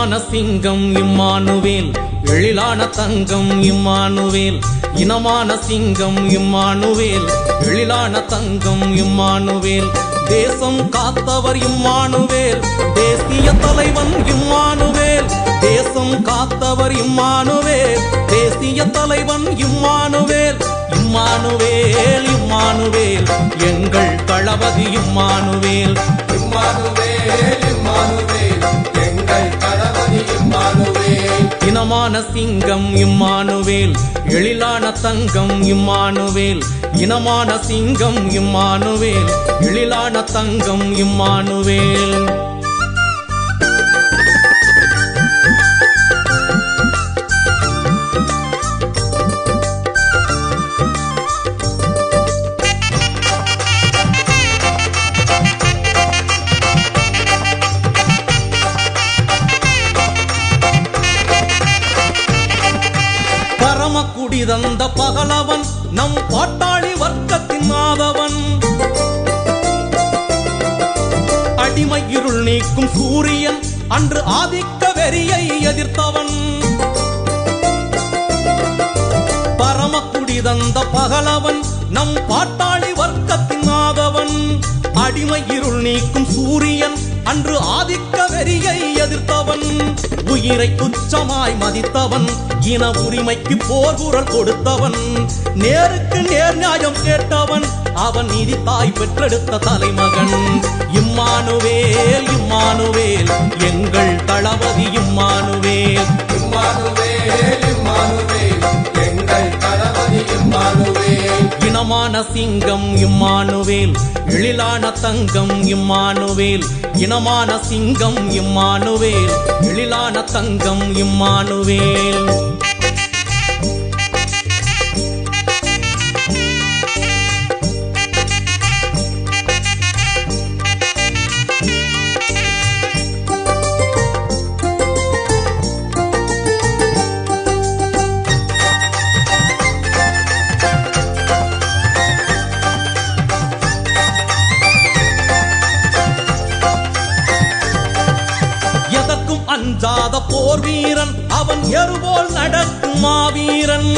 இனமான சிங்கம் இம்மானுவேல், எழிலான தங்கம் இம்மானுவேல். இனமான சிங்கம் இம்மானுவேல், எழிலான தங்கம் இம்மானுவேல். தேசம் காத்தவர் இம்மானுவேல், தேசிய தலைவன் இம்மானுவேல். தேசம் காத்தவர் இம்மானுவேல், தேசிய தலைவன் இம்மானுவேல். இம்மானுவேல் இம்மானுவேல் எங்கள் தளபதி இம்மானுவேல். இம்மானுவேல் இம்மானுவேல் எங்கள் தளபதி இம்மானுவேல். இனமான சிங்கம் இம்மானுவேல், எழிலான தங்கம் இம்மானுவேல். இனமான சிங்கம் இம்மானுவேல், எழிலான தங்கம் இம்மானுவேல். குடி தந்த பகலவன், நம் பாட்டாளி வர்க்கத்தின் மாதவன். அடிமை இருள் நீக்கும் சூரியன், அன்று ஆதிக்க வெறியை எதிர்த்தவன். பரமக்குடி தந்த பகலவன், நம் பாட்டாளி வர்க்கத்தின் மாதவன். அடிமை இருள் நீக்கும் சூரியன், அன்று ஆதிக்க வெறியை எதிர்த்தவன். உயிரை துச்சமாய் மதித்தவன், இன உரிமைக்கு போர் குரல் கொடுத்தவன். நேருக்கு நேர் நியாயம் கேட்டவன், அவன் நீதி தாய் பெற்றெடுத்த தலைமகன். இம்மானுவேல் இம்மானுவேல் எங்கள் தளபதி இம்மானுவேல். இம்மானுவேல் இம்மானுவேல் எங்கள் தளபதி இம்மானுவேல். இனமான சிங்கம் இம்மானுவேல், எழிலான தங்கம் இம்மானுவேல். இனமான சிங்கம் இம்மானுவேல், எழிலான தங்கம் இம்மானுவேல். அஞ்சாத போர் வீரன், அவன் எருபோல் நடக்கும் மாவீரன்.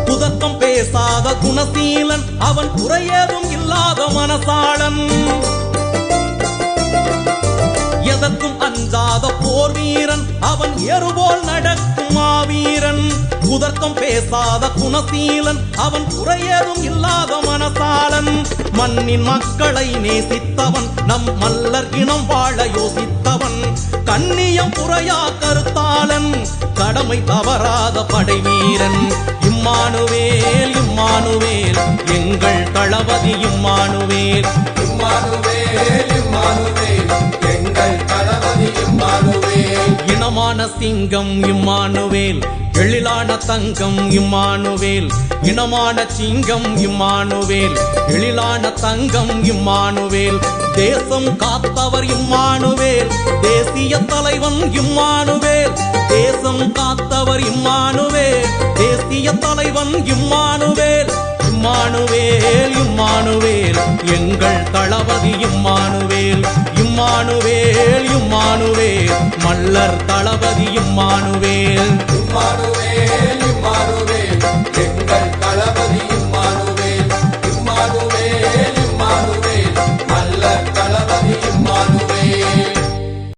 புதக்கம் பேசாத குணசீலன், அவன் குறையேதும் இல்லாத மனசாளன். எதற்கும் அஞ்சாத போர் வீரன், அவன் எருபோல் நடக்கும் மாவீரன். புதர்க்கம் பேசாத குணசீலன், அவன் குறையேதும் இல்லாத மனசாளன். மண்ணின் மக்களை நேசித்தவன், நம் மல்லர் இனம் வாழ யோசித்தவன். கண்ணியம் குறையா கருத்தாளன், கடமை தவறாத படை வீரன். இம்மானுவேல் இம்மானுவேல் எங்கள் தளபதி இம்மானுவேல். இம்மானுவேல் இம்மானுவேல் எங்கள் தளபதி இம்மானுவேல். இனமான சிங்கம் இம்மானுவேல், எழிலான தங்கம் இம்மானுவேல். இனமான சிங்கம் இம்மானுவேல், எழிலான தங்கம் இம்மானுவேல். தேசம் காத்தவர் இம்மானுவேல், தேசிய தலைவன் இம்மானுவேல். தேசம் காத்தவர் இம்மானுவேல், தேசிய தலைவன் இம்மானுவேல். இம்மானுவேல் இம்மானுவேல் எங்கள் தளபதி இம்மானுவேல். இம்மானுவேல் இம்மானுவேல் மல்லர் தளபதி இம்மானுவேல்.